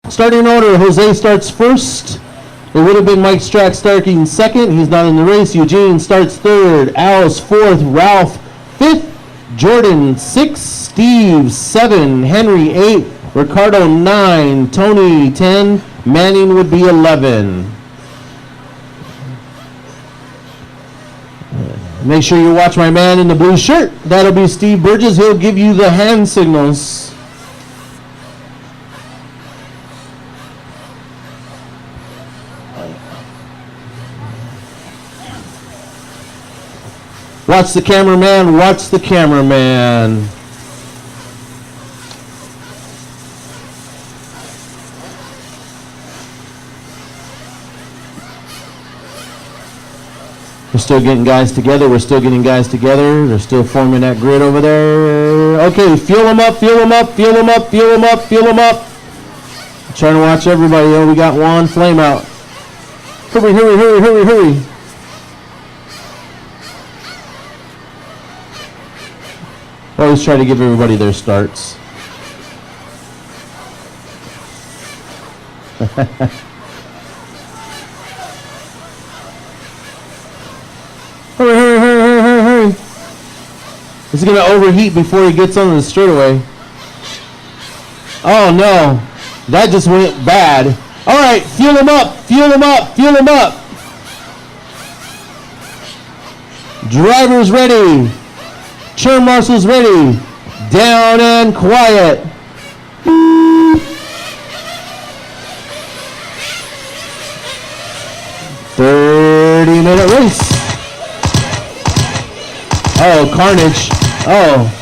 Starting order, Jose starts first. It would have been Mike Strack starting second. He's not in the race. Eugene starts third. Al's fourth. Ralph fifth. Jordan 6. Steve 7. Henry 8. Ricardo 9. Tony 10. Manning would be 11. Make sure you watch my man in the blue shirt. That'll be Steve Burgess. He'll give you the hand signals. Watch the cameraman, watch the cameraman. We're still getting guys together. They're still forming that grid over there. Okay, fuel them up. I'm trying to watch everybody. Oh, we got one flame out. Hurry. Always try to give everybody their starts. Hurry. He's going to overheat before he gets on the straightaway. Oh no, that just went bad. All right, fuel him up. Driver's ready. Churn marshal's ready. Down and quiet. Minute race. Oh, carnage. Oh.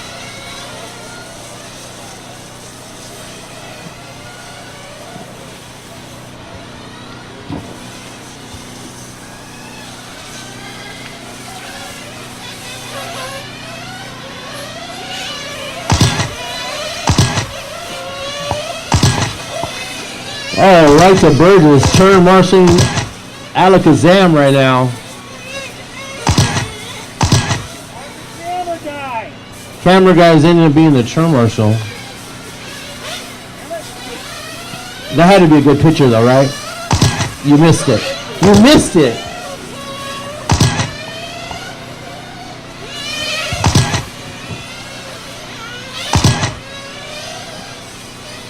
Oh, right to Burgess. Turn marshalling Alakazam right now. Camera guys ended up being the turn marshal. That had to be a good picture though, right? You missed it.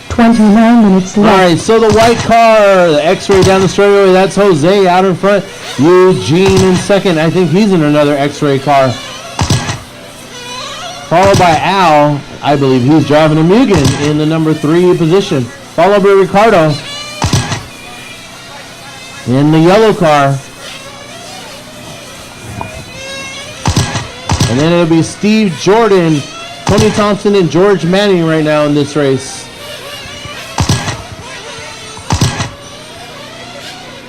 29 minutes left. All right, so the white car, the X-ray down the straightaway, that's Jose out in front. Eugene in second. I think he's in another X-ray car. Followed by Al, I believe he's driving a Mugen in the number 3 position. Followed by Ricardo in the yellow car. And then it'll be Steve Jordan, Tony Thompson, and George Manning right now in this race.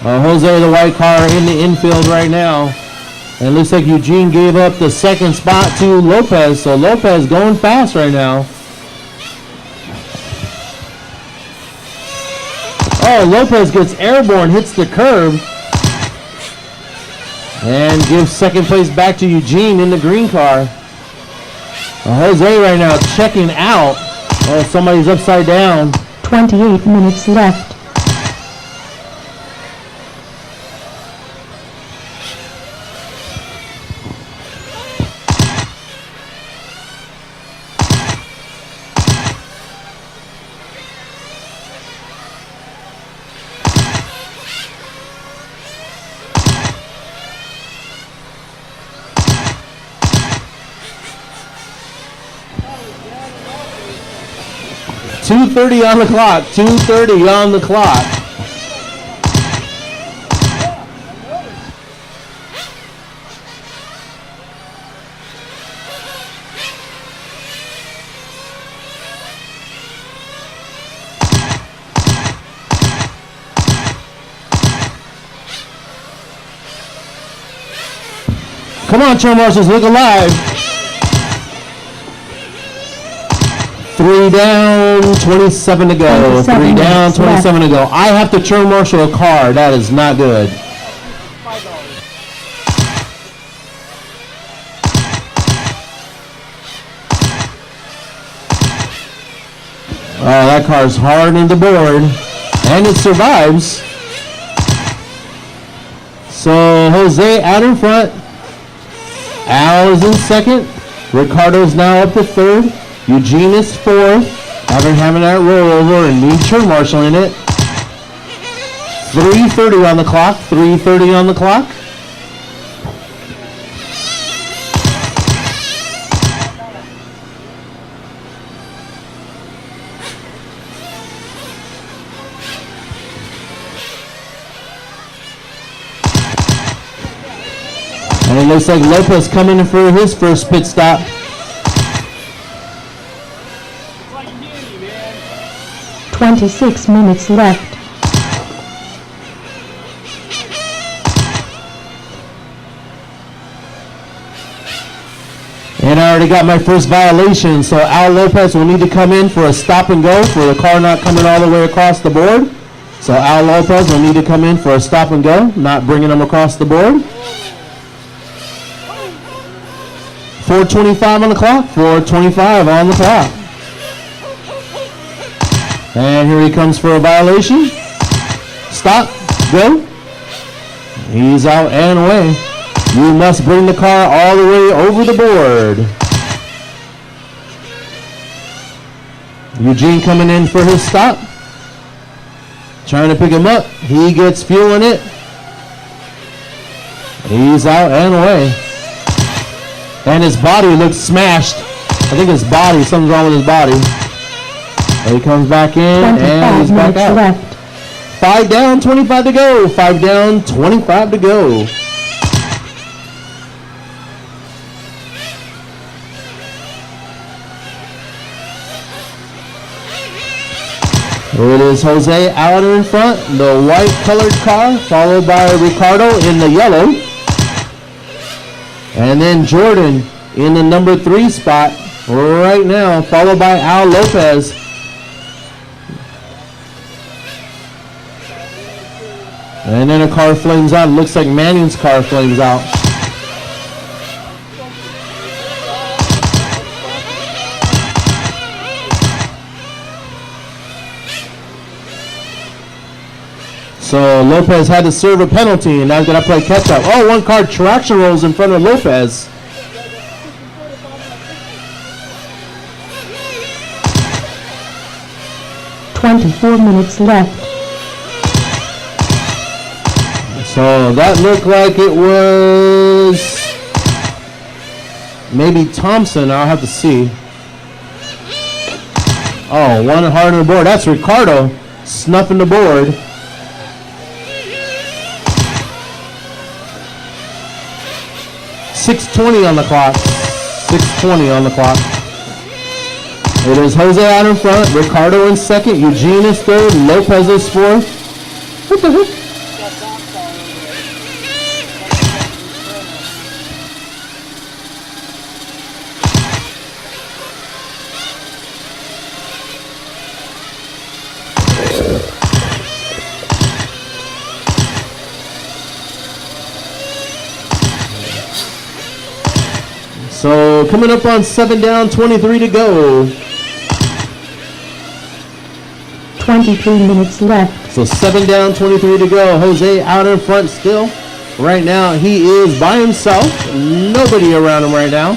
Jose, the white car, in the infield right now. And it looks like Eugene gave up the second spot to Lopez. So Lopez going fast right now. Oh, Lopez gets airborne, hits the curb. And gives second place back to Eugene in the green car. Jose right now checking out. Oh, somebody's upside down. 28 minutes left. .230 on the clock. 2:30 on the clock. Come on, Chair Marshals, look alive. 3 down, 27 to go. 3 down, 27 to go. I have to turn marshal a car. That is not good. Oh, that car's hard in the board. And it survives. So Jose out in front. Al is in second. Ricardo's now up to third. Eugene is fourth. After having that rollover and need turn marshal in it. 3:30 on the clock. 3:30 on the clock. And it looks like Lopez coming in for his first pit stop. It's like Nitty, man. 26 minutes left. And I already got my first violation, so Al Lopez will need to come in for a stop and go for the car not coming all the way across the board. So Al Lopez will need to come in for a stop and go, not bringing them across the board. 4:25 on the clock, 4:25 on the clock. And here he comes for a violation. Stop, go. He's out and away. You must bring the car all the way over the board. Eugene coming in for his stop. Trying to pick him up. He gets fuel in it. He's out and away. And his body looks smashed. I think his body, something's wrong with his body. And he comes back in and he's back out. Left. 5 down, 25 to go. 5 down, 25 to go. It is Jose out in front, the white colored car, followed by Ricardo in the yellow. And then Jordan in the number 3 spot right now, followed by Al Lopez. And then a car flames out. Looks like Manning's car flames out. So Lopez had to serve a penalty, and now he's going to play catch up. Oh, one car traction rolls in front of Lopez. "24 minutes left. So that looked like it was maybe Thompson. I'll have to see. Oh, one hard on the board. That's Ricardo snuffing the board. .620 on the clock. 6:20 on the clock. It is Jose out in front, Ricardo in second, Eugene is third, Lopez is fourth. What the heck? So coming up on 7 down, 23 to go. 23 minutes left. So 7 down, 23 to go. Jose out in front still. Right now he is by himself. Nobody around him right now.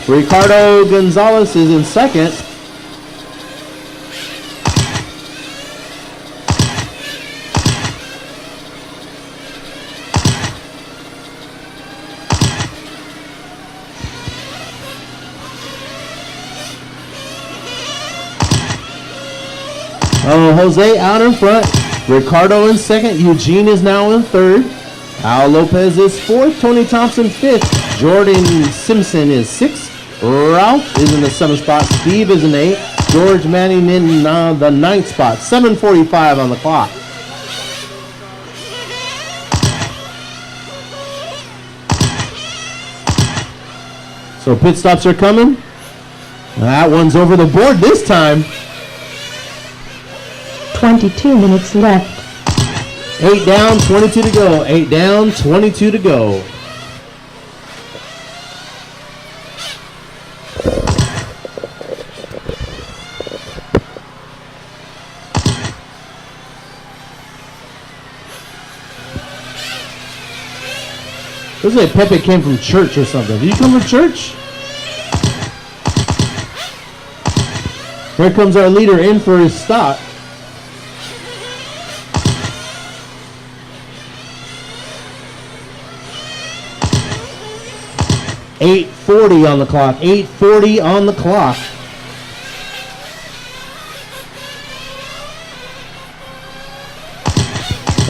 Ricardo Gonzalez is in second. Jose out in front, Ricardo in second, Eugene is now in third, Al Lopez is fourth, Tony Thompson fifth, Jordan Simpson is sixth, Ralph is in the 7th spot, Steve is in 8th, George Manning in the 9th spot, 7:45 on the clock. So pit stops are coming. That one's over the board this time. 22 minutes left. 8 down, 22 to go. 8 down, 22 to go. Looks like Pepe came from church or something. Did you come from church? Here comes our leader in for his stop. .840 on the clock. 8:40 on the clock.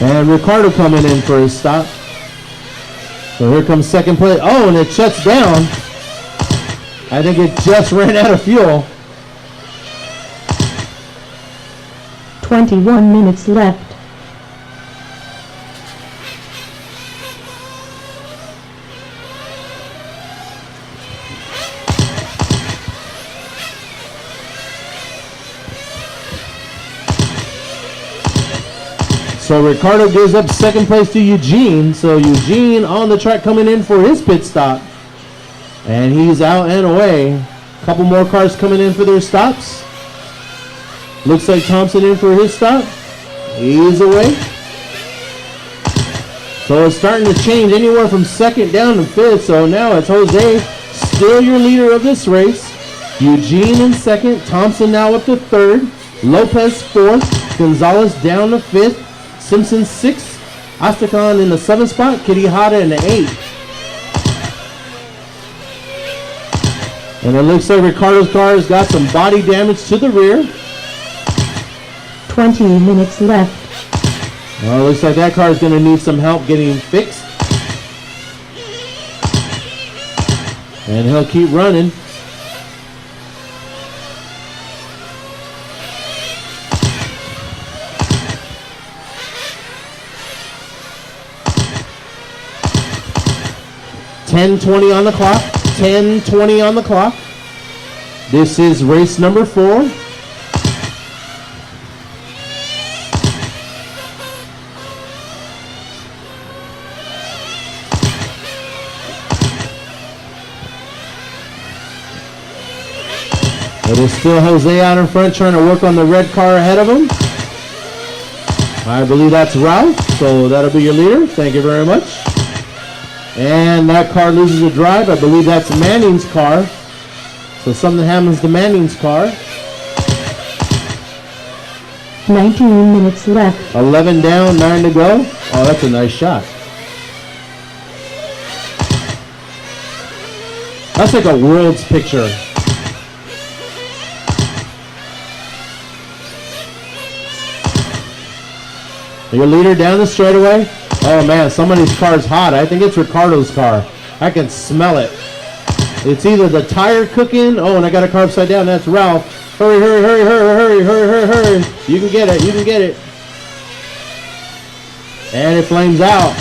And Ricardo coming in for his stop. So here comes second place. Oh, and it shuts down. I think it just ran out of fuel. 21 minutes left. So Ricardo gives up second place to Eugene. So Eugene on the track coming in for his pit stop. And he's out and away. A couple more cars coming in for their stops. Looks like Thompson in for his stop. He's away. So it's starting to change anywhere from second down to fifth. So now it's Jose, still your leader of this race. Eugene in second. Thompson now up to third. Lopez fourth. Gonzalez down to fifth. Simpson sixth. Astacon in the seventh spot. Kitihara in the eighth. And it looks like Ricardo's car has got some body damage to the rear. 20 minutes left. Well, it looks like that car is going to need some help getting fixed. And he'll keep running. .10:20 on the clock. 10:20 on the clock. This is race number 4. It is still Jose out in front trying to work on the red car ahead of him. I believe that's Ralph, so that'll be your leader. Thank you very much. And that car loses a drive. I believe that's Manning's car. So something happens to Manning's car. 19 minutes left. 11 down, 9 to go. Oh, that's a nice shot. That's like a world's picture. Your leader down the straightaway. Oh man, somebody's car's hot. I think it's Ricardo's car. I can smell it. It's either the tire cooking. Oh, and I got a car upside down. That's Ralph. Hurry, hurry, hurry, hurry, hurry, hurry, hurry, hurry. You can get it. You can get it. And it flames out.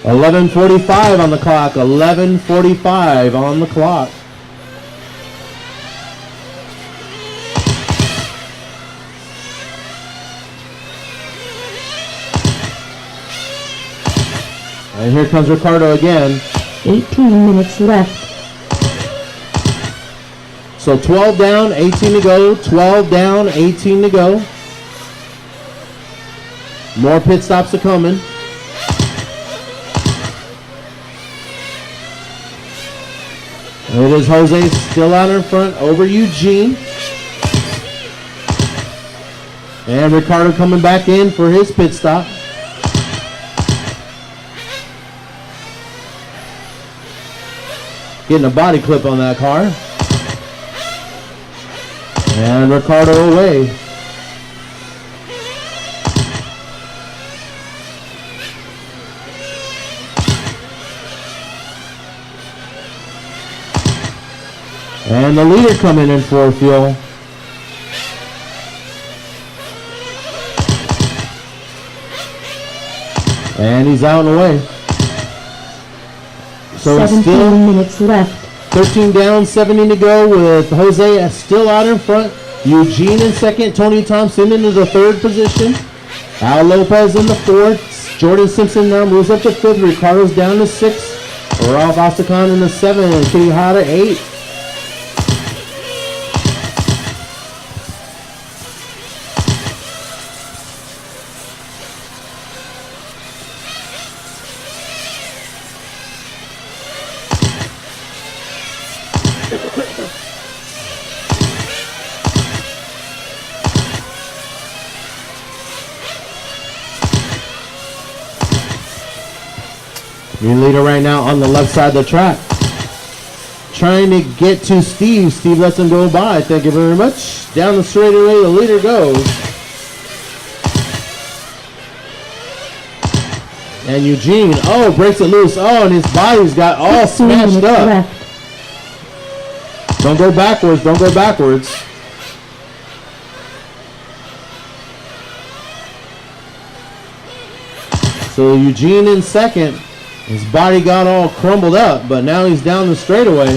.11:45 on the clock. 11:45 on the clock. And here comes Ricardo again. 18 minutes left. So 12 down, 18 to go. 12 down, 18 to go. More pit stops are coming. It is Jose still out in front over Eugene. And Ricardo coming back in for his pit stop. Getting a body clip on that car. And Ricardo away. And the leader coming in for fuel. And he's out and away. So it's 17 still minutes left. 13 down, 17 to go with Jose still out in front. Eugene in second. Tony Thompson into the third position. Al Lopez in the fourth. Jordan Simpson now moves up to fifth. Ricardo's down to sixth. Ralph Astacon in the seventh. And Kitihara 8. Your leader right now on the left side of the track. Trying to get to Steve. Steve lets him go by. Thank you very much. Down the straightaway, the leader goes. And Eugene, oh, breaks it loose. Oh, and his body's got all 15 smashed minutes up. left. Don't go backwards. Don't go backwards. So Eugene in second. His body got all crumbled up, but now he's down the straightaway.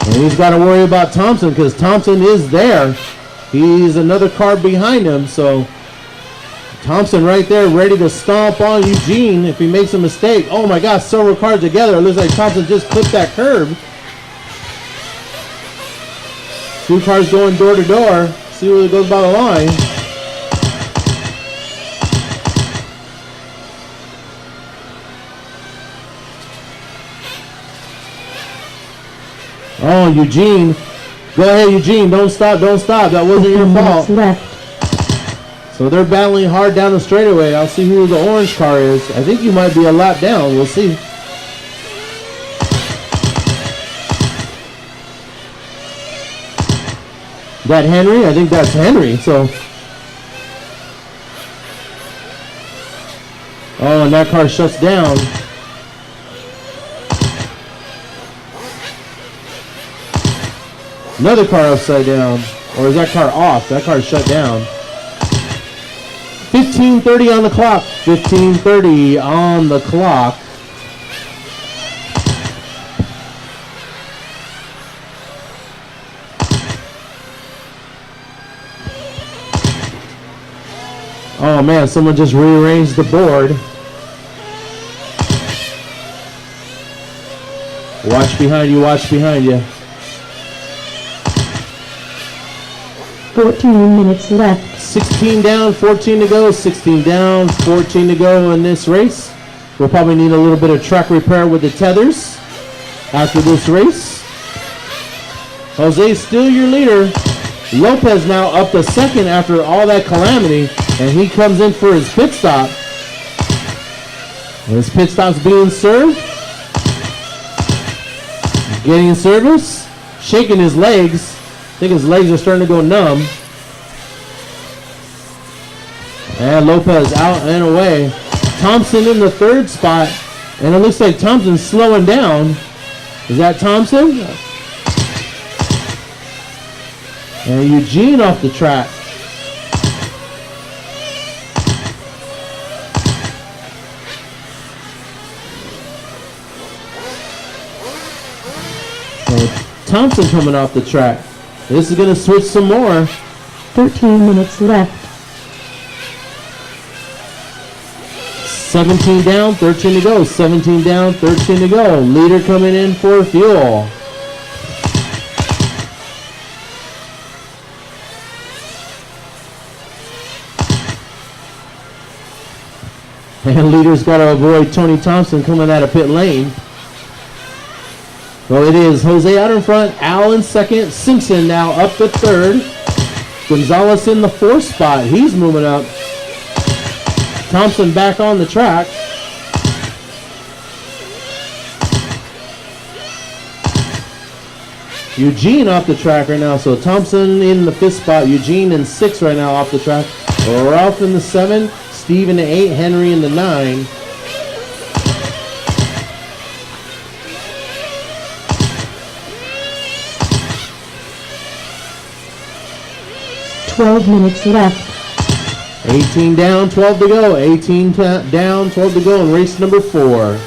And he's got to worry about Thompson because Thompson is there. He's another car behind him, so Thompson right there ready to stomp on Eugene if he makes a mistake. Oh my gosh, several cars together. It looks like Thompson just clipped that curb. Two cars going door to door. See where it goes by the line. Oh, Eugene. Go ahead, Eugene. Don't stop. Don't stop. That wasn't your 10 fault. minutes left. So they're battling hard down the straightaway. I'll see who the orange car is. I think you might be a lap down. We'll see. That Henry? I think that's Henry. So, oh, and that car shuts down. Another car upside down. Or is that car off? That car shut down. 15:30 on the clock. 15:30 on the clock. Oh man, someone just rearranged the board. Watch behind you, watch behind you. 14 minutes left. 16 down, 14 to go, 16 down, 14 to go in this race. We'll probably need a little bit of track repair with the tethers after this race. Jose's still your leader. Lopez now up to second after all that calamity, and he comes in for his pit stop. And his pit stop's being served. Getting service, shaking his legs. I think his legs are starting to go numb. And Lopez out and away. Thompson in the third spot, and it looks like Thompson's slowing down. Is that Thompson? And Eugene off the track. And Thompson coming off the track. This is going to switch some more. 13 minutes left. 17 down, 13 to go. 17 down, 13 to go. Leader coming in for fuel. And leader's got to avoid Tony Thompson coming out of pit lane. Well, it is Jose out in front, Al in second, Simpson now up to third. Gonzalez in the fourth spot. He's moving up. Thompson back on the track. Eugene off the track right now. So Thompson in the fifth spot. Eugene in sixth right now off the track. Ralph in the seven. Steve in the 8, Henry in the 9. Twelve minutes left. 18 down, 12 to go. 18 down, 12 to go in race number 4.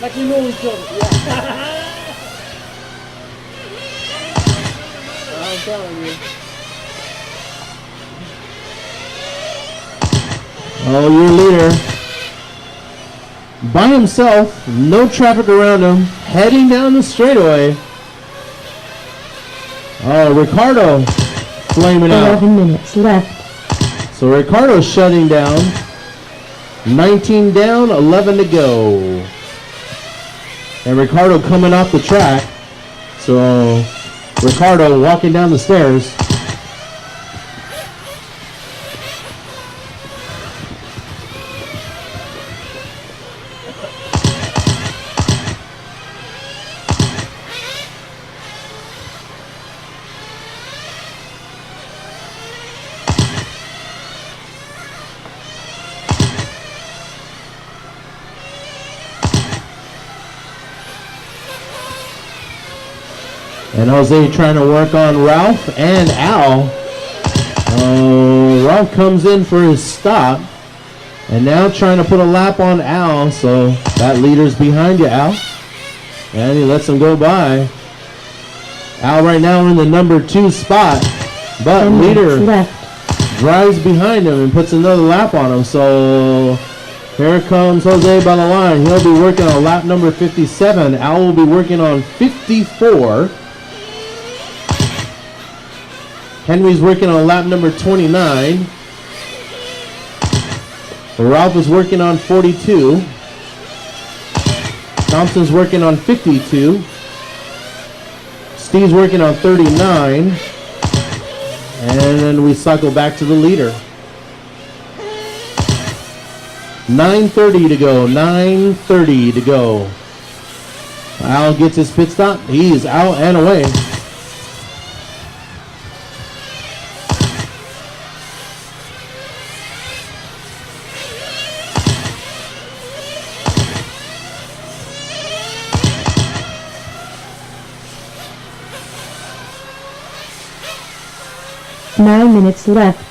Like we know each other. Yeah. I'm telling you. Oh, your leader. By himself, no traffic around him, heading down the straightaway. Oh, Ricardo flaming out. 11 minutes left. So Ricardo's shutting down. 19 down, 11 to go. And Ricardo coming off the track. So Ricardo walking down the stairs. And Jose trying to work on Ralph and Al. Ralph comes in for his stop. And now trying to put a lap on Al. So that leader's behind you, Al. And he lets him go by. Al right now in the number 2 spot. But 10 minutes leader left. drives behind him and puts another lap on him. So here comes Jose by the line. He'll be working on lap number 57. Al will be working on 54. Henry's working on lap number 29. Ralph is working on 42. Thompson's working on 52. Steve's working on 39. And then we cycle back to the leader. 9:30 to go. 9:30 to go. Al gets his pit stop. He's out and away. Nine minutes left.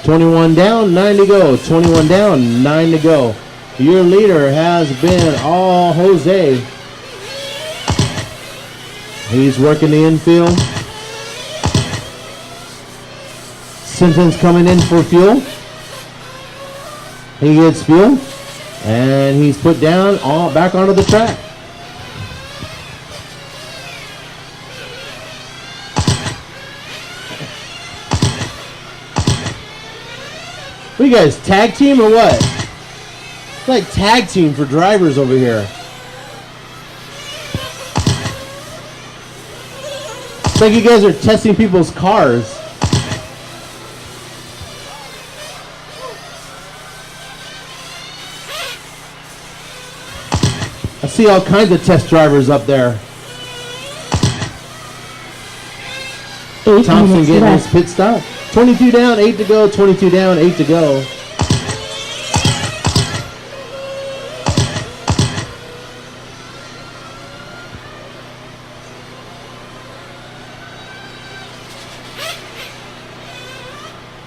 21 down, 9 to go. 21 down, 9 to go. Your leader has been all Jose. He's working the infield. Simpson's coming in for fuel. He gets fuel. And he's put down back onto the track. What you guys, tag team or what? It's like tag team for drivers over here. It's like you guys are testing people's cars. I see all kinds of test drivers up there. 8 Thompson minutes getting his left. pit stop. 22 down, 8 to go. 22 down, 8 to go.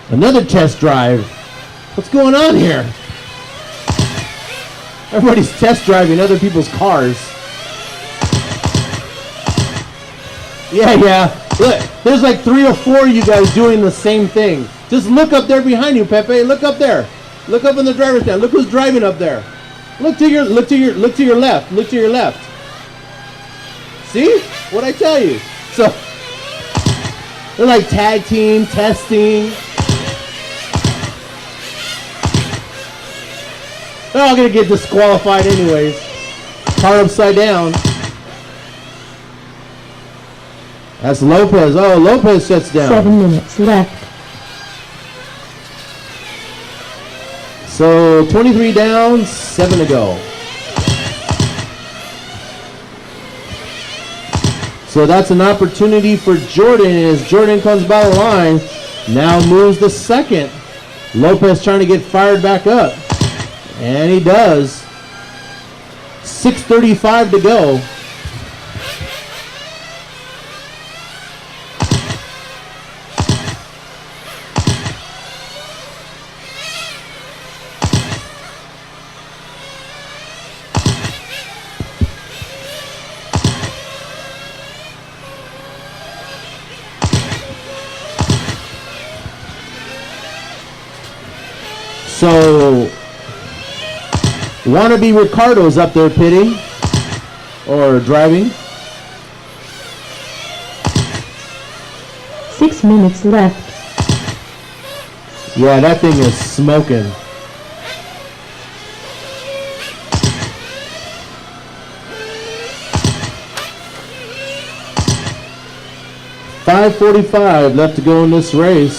Another test drive. What's going on here? Everybody's test driving other people's cars. Yeah. Look, there's like 3 or 4 of you guys doing the same thing. Just look up there behind you, Pepe. Look up there. Look up in the driver's stand. Look who's driving up there. Look to your left. Look to your left. See? What'd I tell you? So they're like tag team, testing. They're all gonna get disqualified anyways. Car upside down. That's Lopez. Oh, Lopez shuts down. 7 minutes left. So 23 down, 7 to go. So that's an opportunity for Jordan as Jordan comes by the line. Now moves to second. Lopez trying to get fired back up. And he does. 6:35 to go. So, wannabe Ricardo's up there pitting or driving. 6 minutes left. Yeah, that thing is smoking. $5:45 left to go in this race.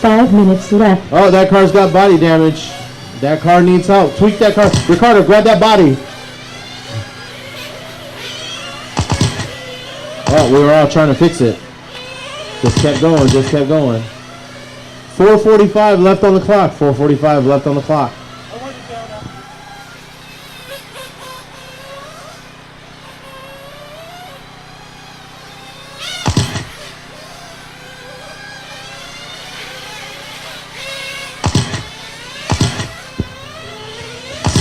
Five minutes left. Oh, that car's got body damage. That car needs help. Tweak that car. Ricardo, grab that body. Oh, we were all trying to fix it. Just kept going, just kept going. 4:45 left on the clock. 4:45 left on the clock.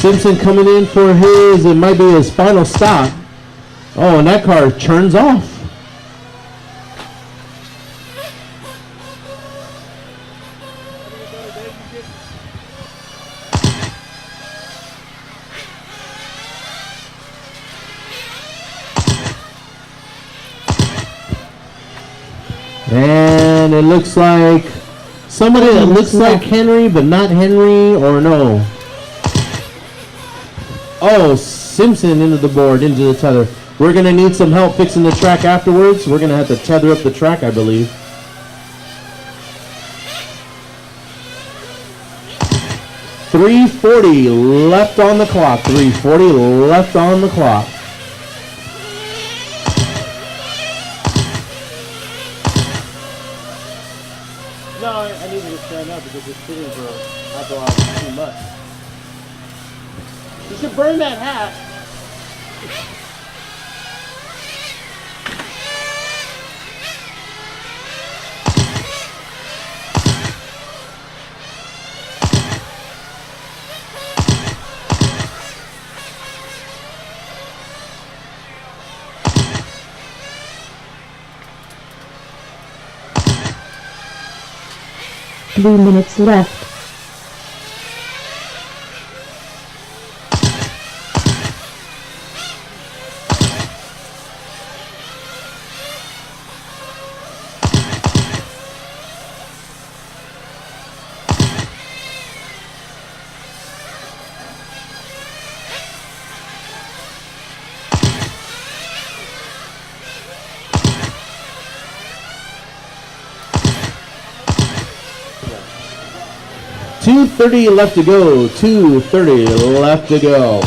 Simpson coming in for his, it might be his final stop. Oh, and that car turns off. And it looks like somebody that looks like Henry, but not Henry, or no. Oh, Simpson into the board, into the tether. We're going to need some help fixing the track afterwards. We're going to have to tether up the track, I believe. $3:40 left on the clock. $3:40 left on the clock. No, I need to stand up because it's sitting for after a while too much. You should burn that hat. Three minutes left. $2:30 left to go. $2:30 left to go.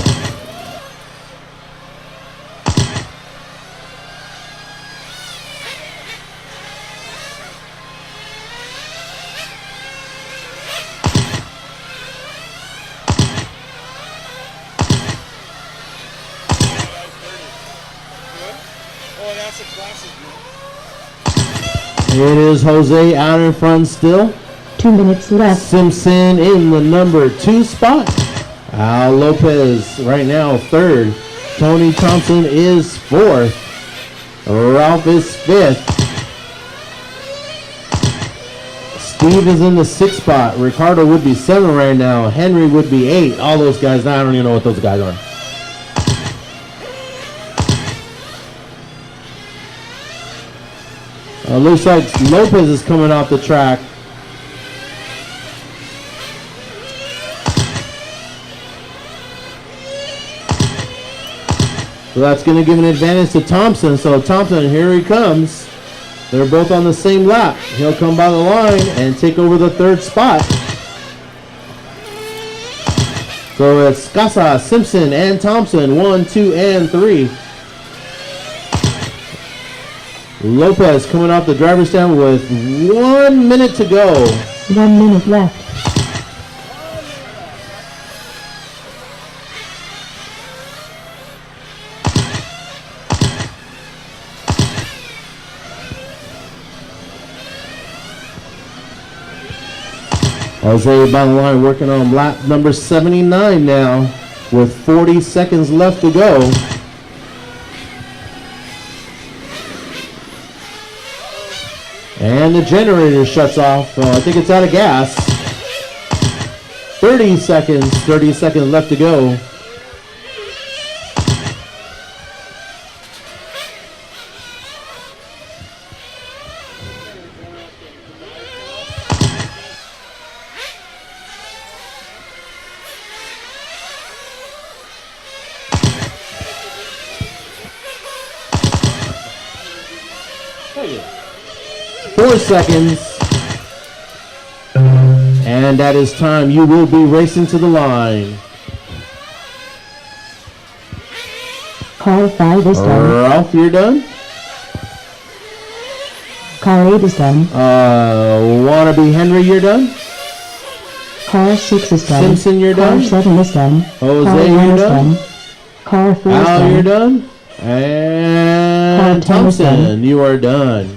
It is Jose out in front still. 2 minutes left. Simpson in the number 2 spot. Al Lopez right now 3rd. Tony Thompson is 4th. Ralph is 5th. Steve is in the 6th spot. Ricardo would be 7 right now. Henry would be 8. All those guys, I don't even know what those guys are. Looks like Lopez is coming off the track. So that's going to give an advantage to Thompson. So Thompson, here he comes. They're both on the same lap. He'll come by the line and take over the 3rd spot. So it's Scassa, Simpson, and Thompson. 1, 2, and 3. Lopez coming off the driver's stand with 1 minute to go. 1 minute left. Jose by the line working on lap number 79 now with 40 seconds left to go. And the generator shuts off. I think it's out of gas. 30 seconds left to go. Take it. 4 seconds. And that is time. You will be racing to the line. Car 5 is done. Ralph, you're done? Car 8 is done. Wannabe Henry, you're done? Car 6 is done. Simpson, you're Car done? 7 is done. Jose, Car 1 you're is done? Car 4 is Al, you're done. done? And Car 10 is done. Thompson, you are done.